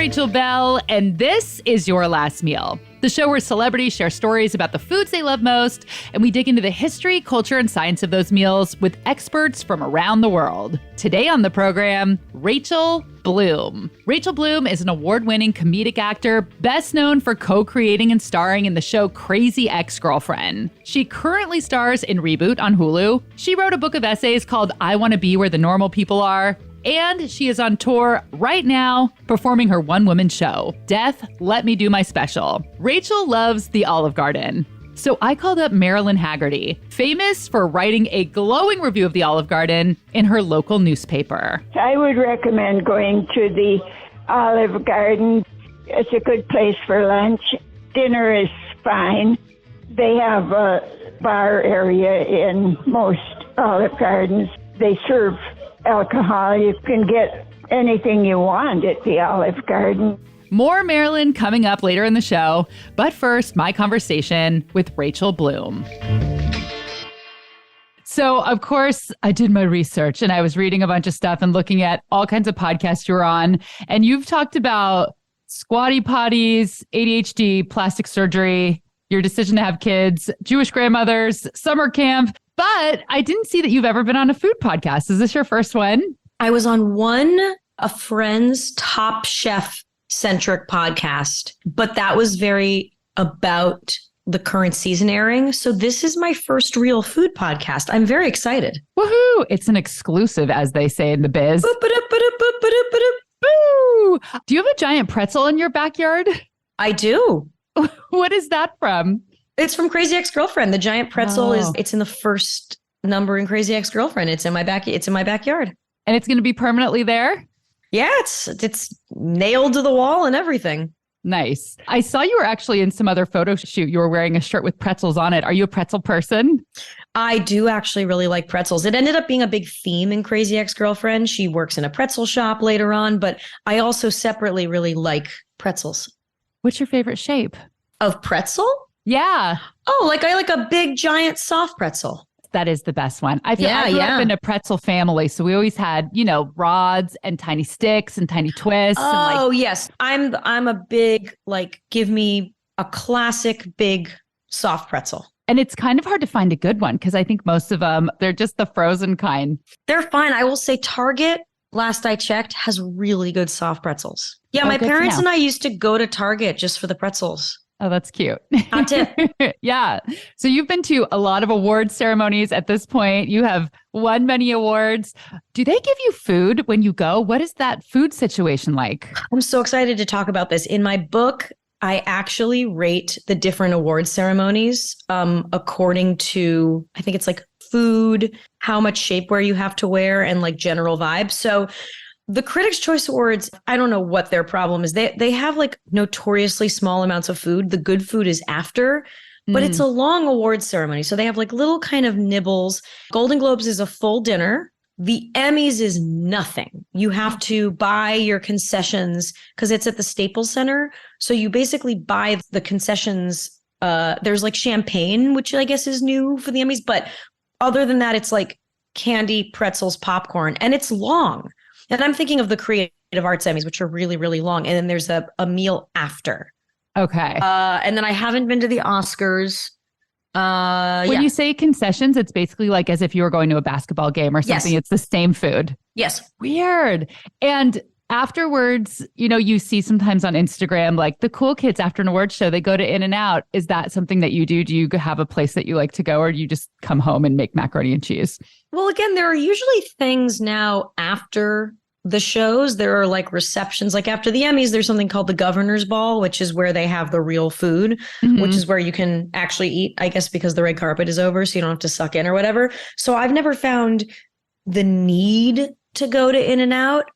Rachel Bell, and this is Your Last Meal, the show where celebrities share stories about the foods they love most, and we dig into the history, culture, and science of those meals with experts from around the world. Today on the program, Rachel Bloom. Rachel Bloom is an award-winning comedic actor, best known for co-creating and starring in the show Crazy Ex-Girlfriend. She currently stars in Reboot on Hulu. She wrote a book of essays called I Want to Be Where the Normal People Are. And she is on tour right now performing her one-woman show, Death, Let Me Do My Special. Rachel loves the Olive Garden. So I called up Marilyn Haggerty, famous for writing a glowing review of the Olive Garden in her local newspaper. I would recommend going to the Olive Garden. It's a good place for lunch. Dinner is fine. They have a bar area in most Olive Gardens. They serve alcohol. You can get anything you want at the Olive Garden. More Marilyn coming up later in the show. But first, my conversation with Rachel Bloom. So, of course, I did my research and I was reading a bunch of stuff and looking at all kinds of podcasts you're on. And you've talked about squatty potties, ADHD, plastic surgery, your decision to have kids, Jewish grandmothers, summer camp. But I didn't see that you've ever been on a food podcast. Is this your first one? I was on a friend's Top Chef centric podcast, but that was very about the current season airing. So this is my first real food podcast. I'm very excited. Woohoo! It's an exclusive, as they say in the biz. Boo! Do you have a giant pretzel in your backyard? I do. What is that from? It's from Crazy Ex-Girlfriend. The giant pretzel it's in the first number in Crazy Ex-Girlfriend. It's in my backyard. And it's going to be permanently there? Yeah, it's nailed to the wall and everything. Nice. I saw you were actually in some other photo shoot. You were wearing a shirt with pretzels on it. Are you a pretzel person? I do actually really like pretzels. It ended up being a big theme in Crazy Ex-Girlfriend. She works in a pretzel shop later on, but I also separately really like pretzels. What's your favorite shape? Of pretzel? Yeah. Oh, I like a big, giant, soft pretzel. That is the best one. I grew up in a pretzel family, so we always had, rods and tiny sticks and tiny twists. Oh, yes. I'm a big, give me a classic, big, soft pretzel. And it's kind of hard to find a good one because I think most of them, they're just the frozen kind. They're fine. I will say Target, last I checked, has really good soft pretzels. Yeah, my parents and I used to go to Target just for the pretzels. Oh, that's cute. Hot tip. Yeah. So you've been to a lot of award ceremonies at this point. You have won many awards. Do they give you food when you go? What is that food situation like? I'm so excited to talk about this. In my book, I actually rate the different award ceremonies according to, I think it's food, how much shapewear you have to wear, and general vibe. So the Critics' Choice Awards, I don't know what their problem is. They have notoriously small amounts of food. The good food is after, but it's a long award ceremony. So they have little kind of nibbles. Golden Globes is a full dinner. The Emmys is nothing. You have to buy your concessions because it's at the Staples Center. So you basically buy the concessions. There's champagne, which I guess is new for the Emmys. But other than that, it's candy, pretzels, popcorn, and it's long. And I'm thinking of the Creative Arts Emmys, which are really, really long. And then there's a meal after. Okay. And then I haven't been to the Oscars. When you say concessions, it's basically as if you were going to a basketball game or something. Yes. It's the same food. Yes. Weird. And afterwards, you see sometimes on Instagram, the cool kids after an award show, they go to In-N-Out. Is that something that you do? Do you have a place that you like to go, or do you just come home and make macaroni and cheese? Well, again, there are usually things now after the shows. There are receptions. After the Emmys, there's something called the Governor's Ball, which is where they have the real food, which is where you can actually eat, I guess, because the red carpet is over, so you don't have to suck in or whatever. So I've never found the need to go to In-N-Out.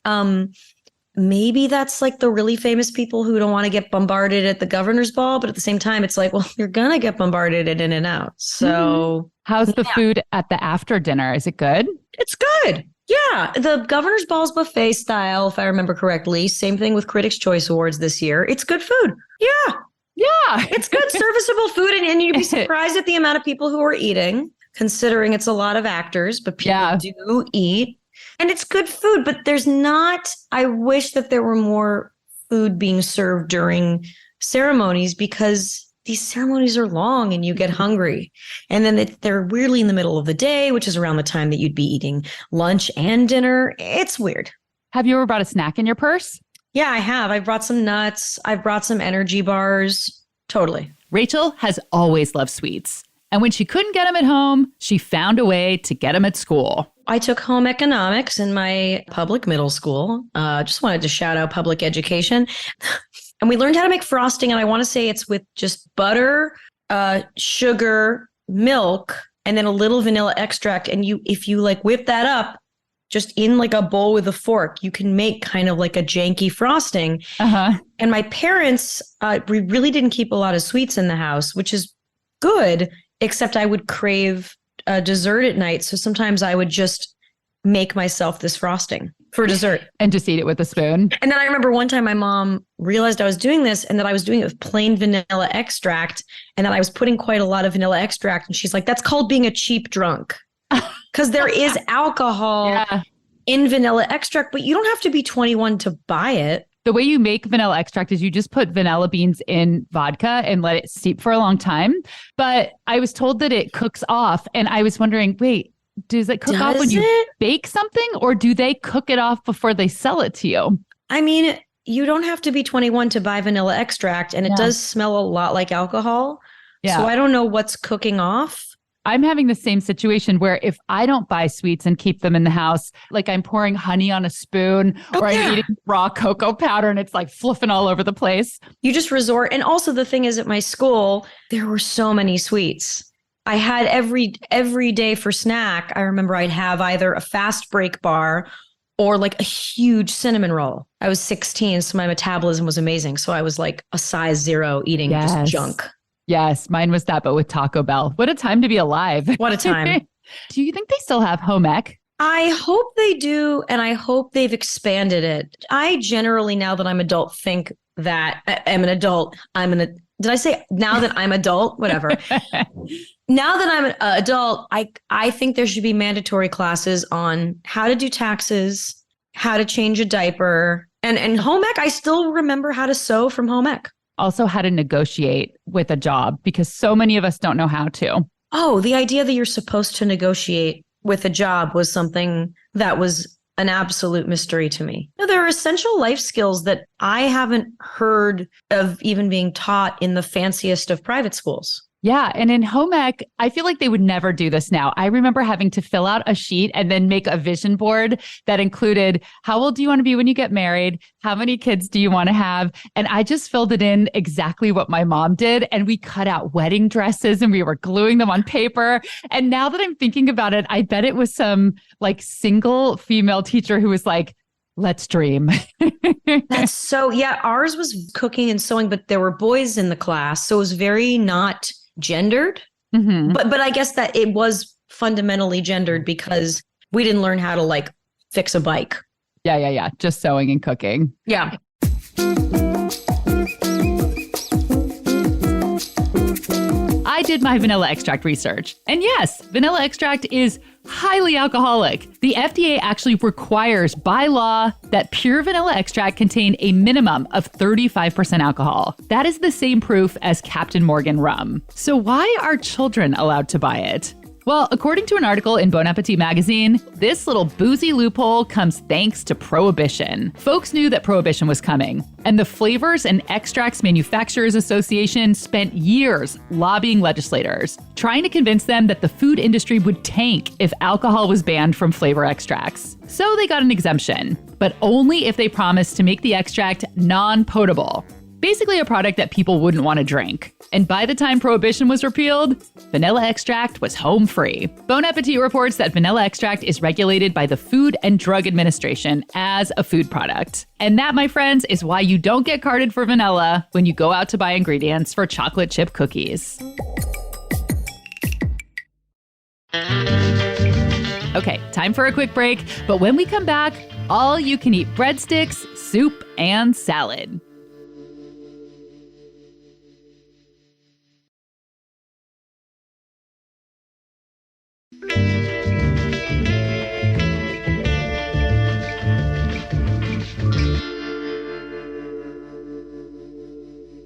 Maybe that's the really famous people who don't want to get bombarded at the Governor's Ball. But at the same time, it's well, you're going to get bombarded at In-N-Out. So how's the food at the after dinner? Is it good? It's good. Yeah. The Governor's Ball's buffet style, if I remember correctly. Same thing with Critics' Choice Awards this year. It's good food. Yeah. Yeah. It's good serviceable food. And you'd be surprised at the amount of people who are eating, considering it's a lot of actors, but people do eat. And it's good food, but there's not, I wish that there were more food being served during ceremonies because these ceremonies are long and you get hungry. And then they're weirdly in the middle of the day, which is around the time that you'd be eating lunch and dinner. It's weird. Have you ever brought a snack in your purse? Yeah, I have. I've brought some nuts. I've brought some energy bars. Totally. Rachel has always loved sweets. And when she couldn't get them at home, she found a way to get them at school. I took home economics in my public middle school. Just wanted to shout out public education. And we learned how to make frosting. And I want to say it's with just butter, sugar, milk, and then a little vanilla extract. And if you like whip that up just in like a bowl with a fork, you can make kind of like a janky frosting. Uh-huh. And my parents, we really didn't keep a lot of sweets in the house, which is good, except I would crave dessert at night. So sometimes I would just make myself this frosting for dessert. And just eat it with a spoon. And then I remember one time my mom realized I was doing this and that I was doing it with plain vanilla extract and that I was putting quite a lot of vanilla extract. And she's like, that's called being a cheap drunk. Because there is alcohol in vanilla extract, but you don't have to be 21 to buy it. The way you make vanilla extract is you just put vanilla beans in vodka and let it steep for a long time. But I was told that it cooks off. And I was wondering, wait, does it cook off when you bake something or do they cook it off before they sell it to you? I mean, you don't have to be 21 to buy vanilla extract. And it does smell a lot like alcohol. Yeah. So I don't know what's cooking off. I'm having the same situation where if I don't buy sweets and keep them in the house, like I'm pouring honey on a spoon or I'm eating raw cocoa powder and it's like fluffing all over the place. You just resort. And also the thing is at my school, there were so many sweets. I had every day for snack. I remember I'd have either a fast break bar or like a huge cinnamon roll. I was 16, so my metabolism was amazing. So I was like a size 0 eating just junk. Yes, mine was that, but with Taco Bell. What a time to be alive. What a time. Do you think they still have home ec? I hope they do, and I hope they've expanded it. I generally, now that I'm adult, think that I'm an adult. Did I say now that I'm adult? Whatever. Now that I'm an adult, I think there should be mandatory classes on how to do taxes, how to change a diaper, and home ec. I still remember how to sew from home ec. Also how to negotiate with a job because so many of us don't know how to. Oh, the idea that you're supposed to negotiate with a job was something that was an absolute mystery to me. No, there are essential life skills that I haven't heard of even being taught in the fanciest of private schools. Yeah. And in home ec, I feel like they would never do this now. I remember having to fill out a sheet and then make a vision board that included how old do you want to be when you get married? How many kids do you want to have? And I just filled it in exactly what my mom did. And we cut out wedding dresses and we were gluing them on paper. And now that I'm thinking about it, I bet it was some like single female teacher who was like, let's dream. That's so, yeah, ours was cooking and sewing, but there were boys in the class. So it was very not gendered. Mm-hmm. But I guess that it was fundamentally gendered because we didn't learn how to like fix a bike. Yeah. Just sewing and cooking. Yeah. I did my vanilla extract research. And yes, vanilla extract is highly alcoholic. The FDA actually requires by law that pure vanilla extract contain a minimum of 35% alcohol. That is the same proof as Captain Morgan rum. So why are children allowed to buy it? Well, according to an article in Bon Appetit magazine, this little boozy loophole comes thanks to Prohibition. Folks knew that Prohibition was coming, and the Flavors and Extracts Manufacturers Association spent years lobbying legislators, trying to convince them that the food industry would tank if alcohol was banned from flavor extracts. So they got an exemption, but only if they promised to make the extract non-potable. Basically a product that people wouldn't want to drink. And by the time Prohibition was repealed, vanilla extract was home free. Bon Appetit reports that vanilla extract is regulated by the Food and Drug Administration as a food product. And that, my friends, is why you don't get carded for vanilla when you go out to buy ingredients for chocolate chip cookies. Okay, time for a quick break. But when we come back, all you can eat breadsticks, soup, and salad.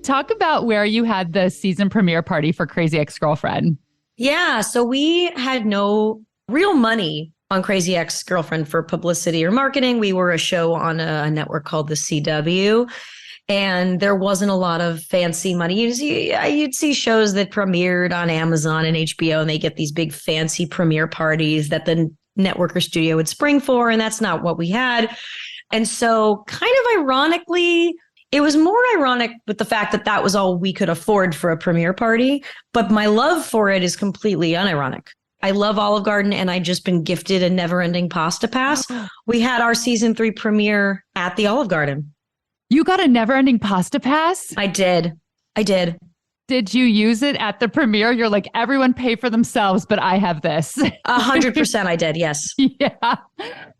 Talk about where you had the season premiere party for Crazy Ex-Girlfriend. Yeah. So we had no real money on Crazy Ex-Girlfriend for publicity or marketing. We were a show on a network called the CW. And there wasn't a lot of fancy money. You'd see shows that premiered on Amazon and HBO, and they get these big fancy premiere parties that the network or studio would spring for. And that's not what we had. And so kind of ironically, it was more ironic with the fact that that was all we could afford for a premiere party. But my love for it is completely unironic. I love Olive Garden, and I'd just been gifted a never-ending pasta pass. We had our season 3 premiere at the Olive Garden. You got a never-ending pasta pass? I did. Did you use it at the premiere? You're like, everyone pay for themselves, but I have this. 100% I did, yes. Yeah.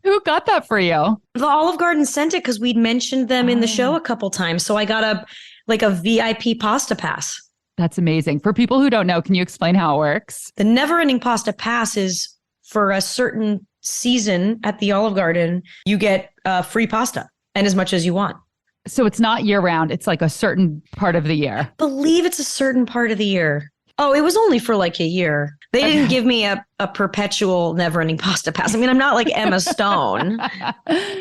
Who got that for you? The Olive Garden sent it because we'd mentioned them in the show a couple times. So I got a VIP pasta pass. That's amazing. For people who don't know, can you explain how it works? The never-ending pasta pass is for a certain season at the Olive Garden, you get free pasta and as much as you want. So it's not year round. It's like a certain part of the year. I believe it's a certain part of the year. Oh, it was only for like a year. They didn't give me a perpetual never-ending pasta pass. I mean, I'm not like Emma Stone.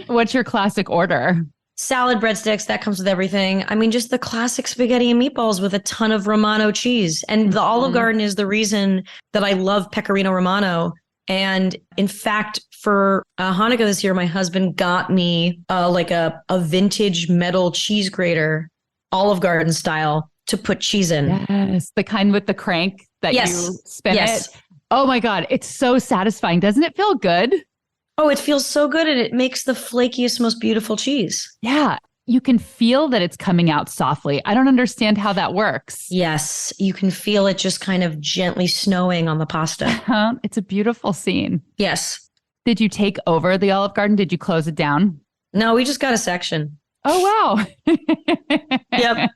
What's your classic order? Salad, breadsticks, that comes with everything. I mean, just the classic spaghetti and meatballs with a ton of Romano cheese. And the Olive Garden is the reason that I love Pecorino Romano. And in fact, for Hanukkah this year, my husband got me like a vintage metal cheese grater, Olive Garden style, to put cheese in. Yes, the kind with the crank that you spin it. Oh my God, it's so satisfying. Doesn't it feel good? Oh, it feels so good, and it makes the flakiest, most beautiful cheese. Yeah, you can feel that it's coming out softly. I don't understand how that works. Yes, you can feel it just kind of gently snowing on the pasta. It's a beautiful scene. Yes. Did you take over the Olive Garden? Did you close it down? No, we just got a section. Oh, wow. Yep.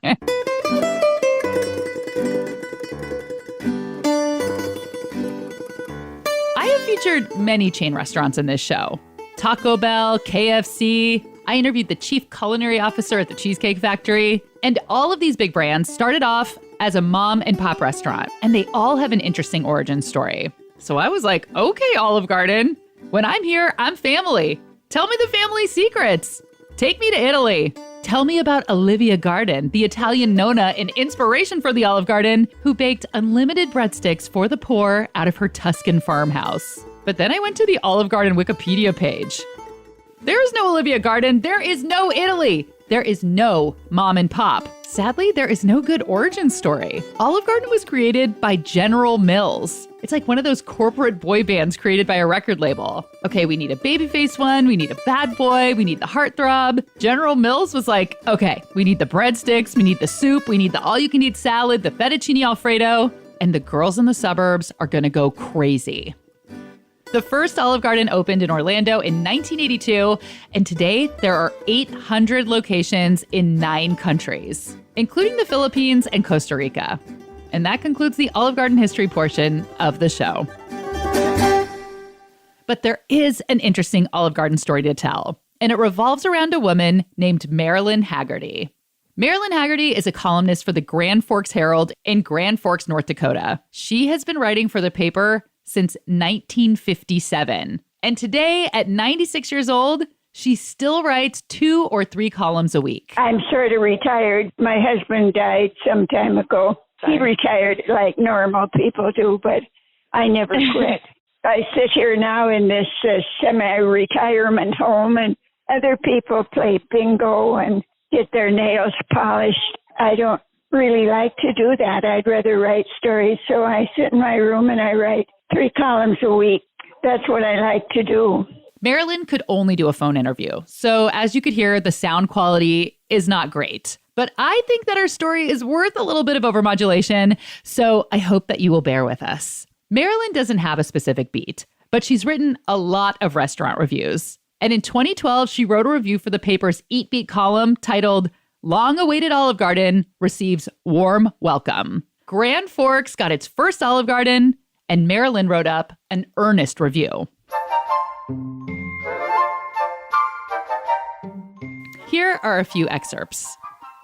I have featured many chain restaurants in this show. Taco Bell, KFC. I interviewed the chief culinary officer at the Cheesecake Factory. And all of these big brands started off as a mom and pop restaurant. And they all have an interesting origin story. So I was like, okay, Olive Garden. When I'm here, I'm family. Tell me the family secrets. Take me to Italy. Tell me about Olivia Garden, the Italian nonna and inspiration for the Olive Garden, who baked unlimited breadsticks for the poor out of her Tuscan farmhouse. But then I went to the Olive Garden Wikipedia page. There is no Olivia Garden. There is no Italy. There is no mom and pop. Sadly, there is no good origin story. Olive Garden was created by General Mills. It's like one of those corporate boy bands created by a record label. Okay, we need a babyface one. We need a bad boy. We need the heartthrob. General Mills was like, okay, we need the breadsticks. We need the soup. We need the all-you-can-eat salad, the fettuccine Alfredo. And the girls in the suburbs are going to go crazy. The first Olive Garden opened in Orlando in 1982, and today there are 800 locations in 9 countries, including the Philippines and Costa Rica. And that concludes the Olive Garden history portion of the show. But there is an interesting Olive Garden story to tell, and it revolves around a woman named Marilyn Haggerty. Marilyn Haggerty is a columnist for the Grand Forks Herald in Grand Forks, North Dakota. She has been writing for the paper since 1957. And today, at 96 years old, she still writes 2 or 3 columns a week. I'm sort of retired. My husband died some time ago. He retired like normal people do, but I never quit. I sit here now in this semi-retirement home, and other people play bingo and get their nails polished. I don't really like to do that. I'd rather write stories. So I sit in my room and I write 3 columns a week. That's what I like to do. Marilyn could only do a phone interview. So as you could hear, the sound quality is not great. But I think that our story is worth a little bit of overmodulation. So I hope that you will bear with us. Marilyn doesn't have a specific beat, but she's written a lot of restaurant reviews. And in 2012, she wrote a review for the paper's Eat Beat column titled, "Long-awaited Olive Garden receives warm welcome." Grand Forks got its first Olive Garden, and Marilyn wrote up an earnest review. Here are a few excerpts.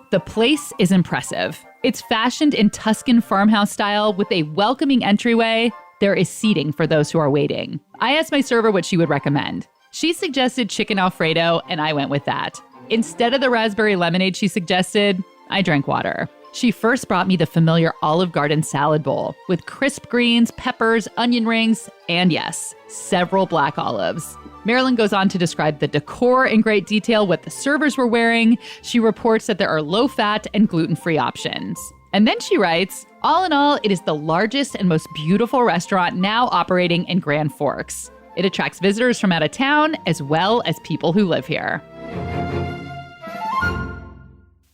The place is impressive. It's fashioned in Tuscan farmhouse style with a welcoming entryway. There is seating for those who are waiting. I asked my server what she would recommend. She suggested chicken Alfredo, and I went with that. Instead of the raspberry lemonade she suggested, I drank water. She first brought me the familiar Olive Garden salad bowl with crisp greens, peppers, onion rings, and yes, several black olives. Marilyn goes on to describe the decor in great detail, what the servers were wearing. She reports that there are low-fat and gluten-free options. And then she writes, all in all, it is the largest and most beautiful restaurant now operating in Grand Forks. It attracts visitors from out of town as well as people who live here.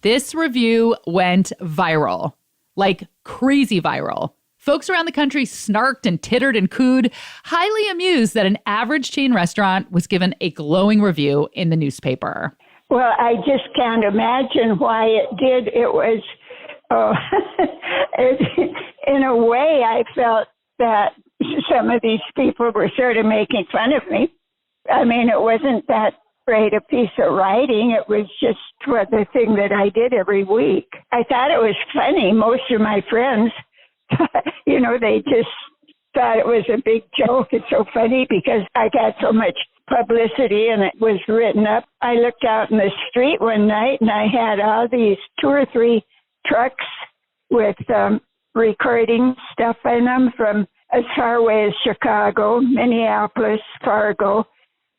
This review went viral, like crazy viral. Folks around the country snarked and tittered and cooed, highly amused that an average chain restaurant was given a glowing review in the newspaper. Well, I just can't imagine why it did. It was, in a way, I felt that some of these people were sort of making fun of me. I mean, it wasn't that great a piece of writing. It was just the thing that I did every week. I thought it was funny. Most of my friends, they just thought it was a big joke. It's so funny because I got so much publicity and it was written up. I looked out in the street one night and I had all these 2 or 3 trucks with recording stuff in them from as far away as Chicago, Minneapolis, Fargo,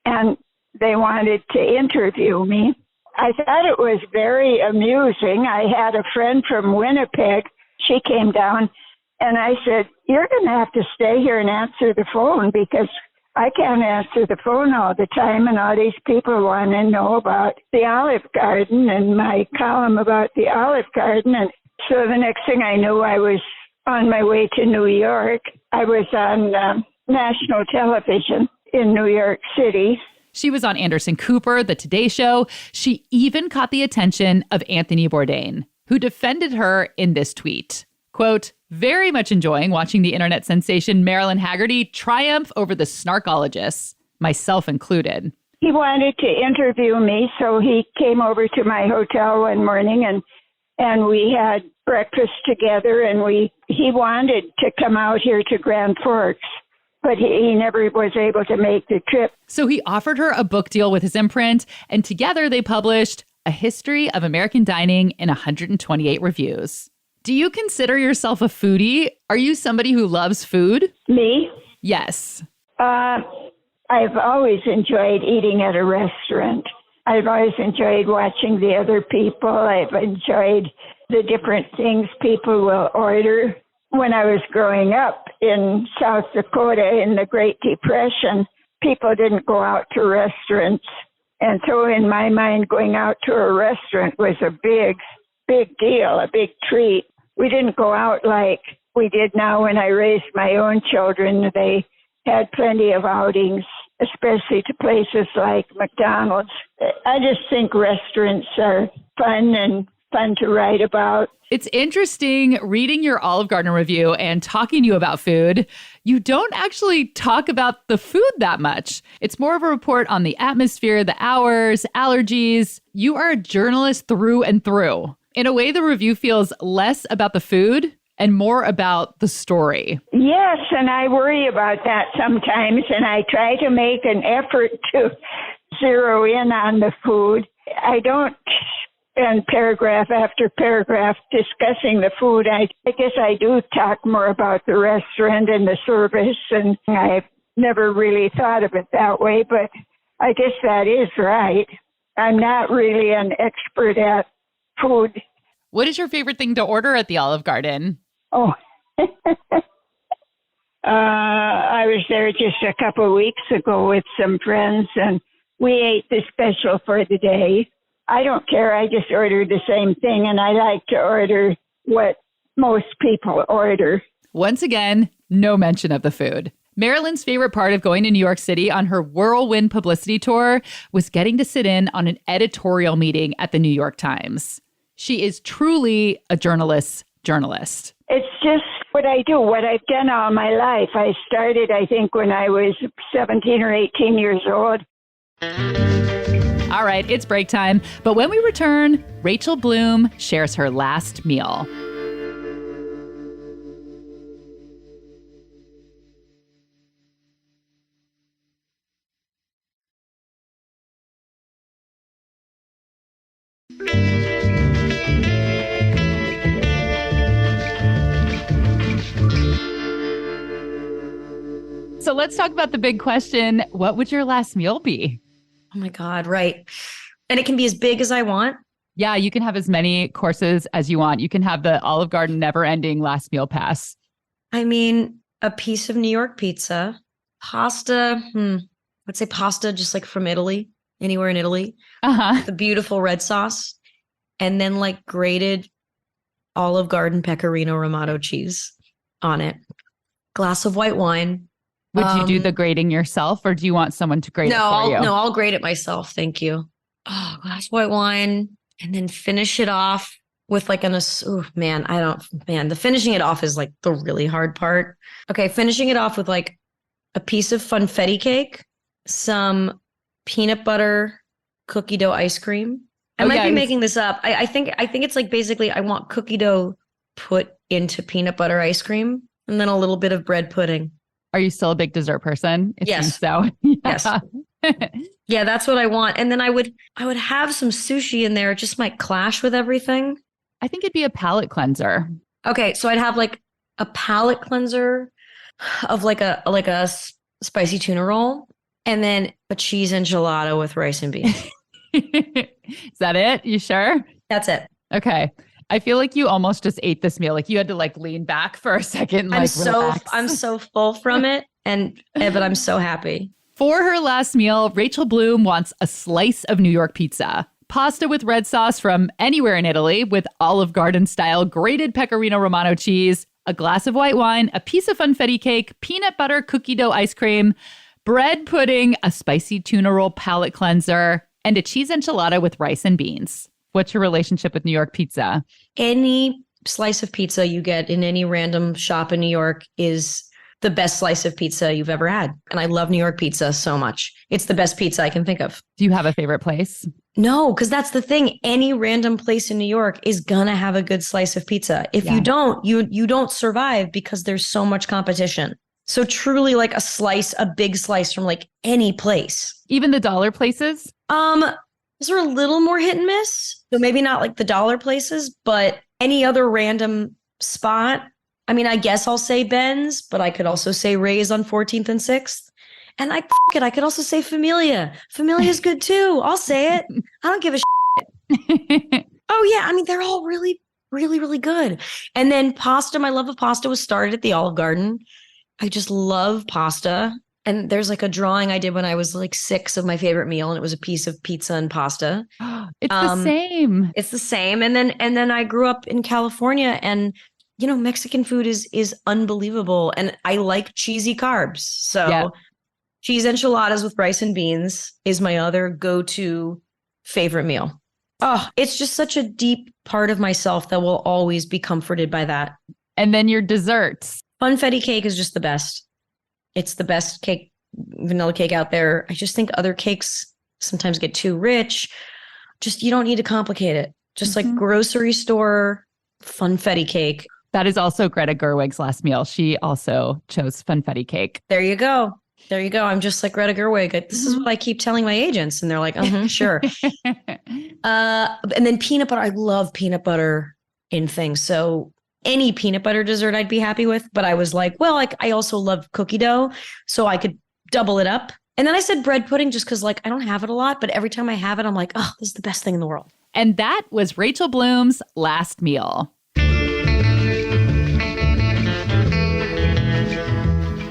and they wanted to interview me. I thought it was very amusing. I had a friend from Winnipeg. She came down, and I said, you're going to have to stay here and answer the phone because I can't answer the phone all the time, and all these people want to know about the Olive Garden and my column about the Olive Garden. And so the next thing I knew, I was on my way to New York. I was on national television in New York City. She was on Anderson Cooper, The Today Show. She even caught the attention of Anthony Bourdain, who defended her in this tweet. Quote, very much enjoying watching the internet sensation Marilyn Haggerty triumph over the snarkologists, myself included. He wanted to interview me, so he came over to my hotel one morning and we had breakfast together, and he wanted to come out here to Grand Forks, but he never was able to make the trip. So he offered her a book deal with his imprint, and together they published A History of American Dining in 128 Reviews. Do you consider yourself a foodie? Are you somebody who loves food? Me? Yes. I've always enjoyed eating at a restaurant. I've always enjoyed watching the other people. I've enjoyed the different things people will order. When I was growing up in South Dakota in the Great Depression, people didn't go out to restaurants. And so in my mind, going out to a restaurant was a big, big deal, a big treat. We didn't go out like we did now when I raised my own children. They had plenty of outings, especially to places like McDonald's. I just think restaurants are fun and fun to write about. It's interesting reading your Olive Garden review and talking to you about food. You don't actually talk about the food that much. It's more of a report on the atmosphere, the hours, allergies. You are a journalist through and through. In a way, the review feels less about the food and more about the story. Yes, and I worry about that sometimes, and I try to make an effort to zero in on the food. I don't spend paragraph after paragraph discussing the food. I guess I do talk more about the restaurant and the service, and I've never really thought of it that way, but I guess that is right. I'm not really an expert at food. What is your favorite thing to order at the Olive Garden? Oh, I was there just a couple of weeks ago with some friends, and we ate the special for the day. I don't care. I just ordered the same thing, and I like to order what most people order. Once again, no mention of the food. Marilyn's favorite part of going to New York City on her whirlwind publicity tour was getting to sit in on an editorial meeting at the New York Times. She is truly a journalist. It's just what I do, what I've done all my life. I started, I think, when I was 17 or 18 years old. All right, it's break time. But when we return, Rachel Bloom shares her last meal. So let's talk about the big question. What would your last meal be? Oh my God, right. And it can be as big as I want. Yeah, you can have as many courses as you want. You can have the Olive Garden never-ending last meal pass. I mean, a piece of New York pizza, pasta, I'd say pasta just like from Italy, anywhere in Italy. The beautiful red sauce, and then like grated Olive Garden pecorino romano cheese on it. Glass of white wine. Would you do the grating yourself, or do you want someone to grate it for you? No, I'll grate it myself. Thank you. Oh, glass of white wine, and then finish it off with like the finishing it off is like the really hard part. Okay, finishing it off with like a piece of funfetti cake, some peanut butter cookie dough ice cream. I might be making this up. I think it's like basically I want cookie dough put into peanut butter ice cream and then a little bit of bread pudding. Are you still a big dessert person? It Yes. seems so. Yes. Yeah, that's what I want. And then I would have some sushi in there. It just might clash with everything. I think it'd be a palate cleanser. Okay, so I'd have like a palate cleanser of like a spicy tuna roll, and then a cheese enchilada with rice and beans. Is that it? You sure? That's it. Okay. I feel like you almost just ate this meal. Like you had to like lean back for a second. And, I'm so full from it, but I'm so happy. For her last meal, Rachel Bloom wants a slice of New York pizza, pasta with red sauce from anywhere in Italy with Olive Garden style grated pecorino romano cheese, a glass of white wine, a piece of funfetti cake, peanut butter cookie dough ice cream, bread pudding, a spicy tuna roll palate cleanser, and a cheese enchilada with rice and beans. What's your relationship with New York pizza? Any slice of pizza you get in any random shop in New York is the best slice of pizza you've ever had. And I love New York pizza so much. It's the best pizza I can think of. Do you have a favorite place? No, because that's the thing. Any random place in New York is gonna have a good slice of pizza. If you don't, you don't survive because there's so much competition. So truly like a big slice from like any place. Even the dollar places? Those are a little more hit and miss. So maybe not like the dollar places, but any other random spot. I mean, I guess I'll say Ben's, but I could also say Ray's on 14th and 6th. And I could also say Familia. Familia's good too. I'll say it. I don't give a shit. Oh yeah. I mean, they're all really, really, really good. And then pasta, my love of pasta was started at the Olive Garden. I just love pasta. And there's like a drawing I did when I was like 6 of my favorite meal, and it was a piece of pizza and pasta. It's the same. It's the same. And then I grew up in California, and you know, Mexican food is unbelievable, and I like cheesy carbs. So cheese enchiladas with rice and beans is my other go-to favorite meal. Oh, it's just such a deep part of myself that will always be comforted by that. And then your desserts. Funfetti cake is just the best. It's the best cake, vanilla cake out there. I just think other cakes sometimes get too rich. Just, you don't need to complicate it. Just like grocery store funfetti cake. That is also Greta Gerwig's last meal. She also chose funfetti cake. There you go. There you go. I'm just like Greta Gerwig. This is what I keep telling my agents. And they're like, sure. And then peanut butter. I love peanut butter in things. So any peanut butter dessert I'd be happy with. But I was like, well, like I also love cookie dough. So I could double it up. And then I said bread pudding just because like I don't have it a lot. But every time I have it, I'm like, oh, this is the best thing in the world. And that was Rachel Bloom's last meal.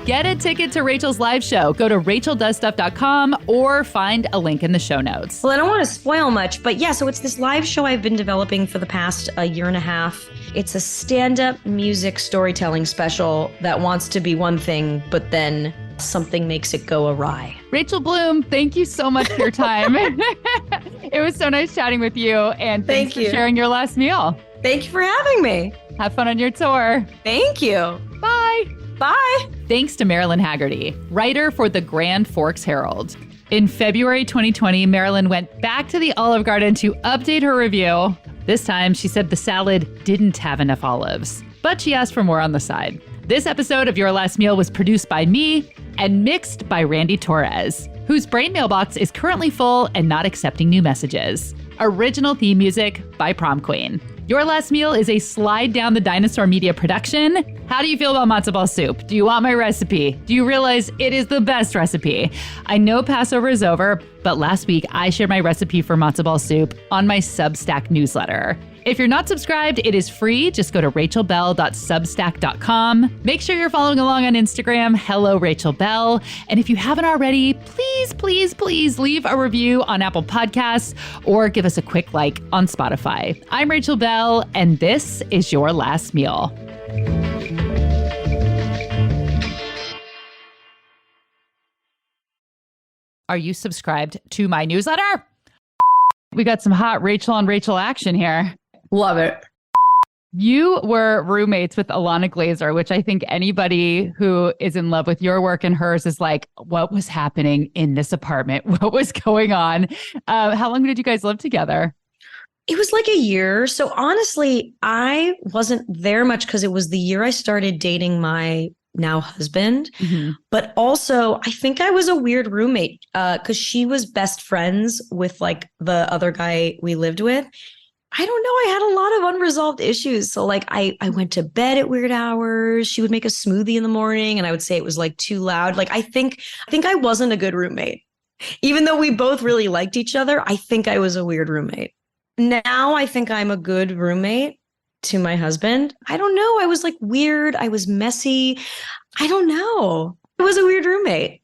Get a ticket to Rachel's live show. Go to racheldoesstuff.com or find a link in the show notes. Well, I don't want to spoil much, but yeah, so it's this live show I've been developing for the past year and a half. It's a stand-up music storytelling special that wants to be one thing, but then something makes it go awry. Rachel Bloom, thank you so much for your time. It was so nice chatting with you, and thanks for sharing your last meal. Thank you for having me. Have fun on your tour. Thank you. Bye. Bye. Thanks to Marilyn Haggerty, writer for the Grand Forks Herald. In February 2020, Marilyn went back to the Olive Garden to update her review. This time, she said the salad didn't have enough olives, but she asked for more on the side. This episode of Your Last Meal was produced by me and mixed by Randy Torres, whose brain mailbox is currently full and not accepting new messages. Original theme music by Prom Queen. Your Last Meal is a Slide Down the Dinosaur Media production. How do you feel about matzo ball soup? Do you want my recipe? Do you realize it is the best recipe? I know Passover is over, but last week I shared my recipe for matzo ball soup on my Substack newsletter. If you're not subscribed, it is free. Just go to rachelbell.substack.com. Make sure you're following along on Instagram, Hello Rachel Bell. And if you haven't already, please leave a review on Apple Podcasts or give us a quick like on Spotify. I'm Rachel Bell, and this is Your Last Meal. Are you subscribed to my newsletter? We got some hot Rachel on Rachel action here. Love it. You were roommates with Ilana Glazer, which I think anybody who is in love with your work and hers is like, what was happening in this apartment? What was going on? How long did you guys live together? It was like a year. So honestly, I wasn't there much because it was the year I started dating my now husband. Mm-hmm. But also, I think I was a weird roommate because she was best friends with like the other guy we lived with. I don't know. I had a lot of unresolved issues. So like I went to bed at weird hours. She would make a smoothie in the morning and I would say it was like too loud. Like I think I wasn't a good roommate. Even though we both really liked each other, I think I was a weird roommate. Now I think I'm a good roommate to my husband. I don't know. I was like weird. I was messy. I don't know. I was a weird roommate.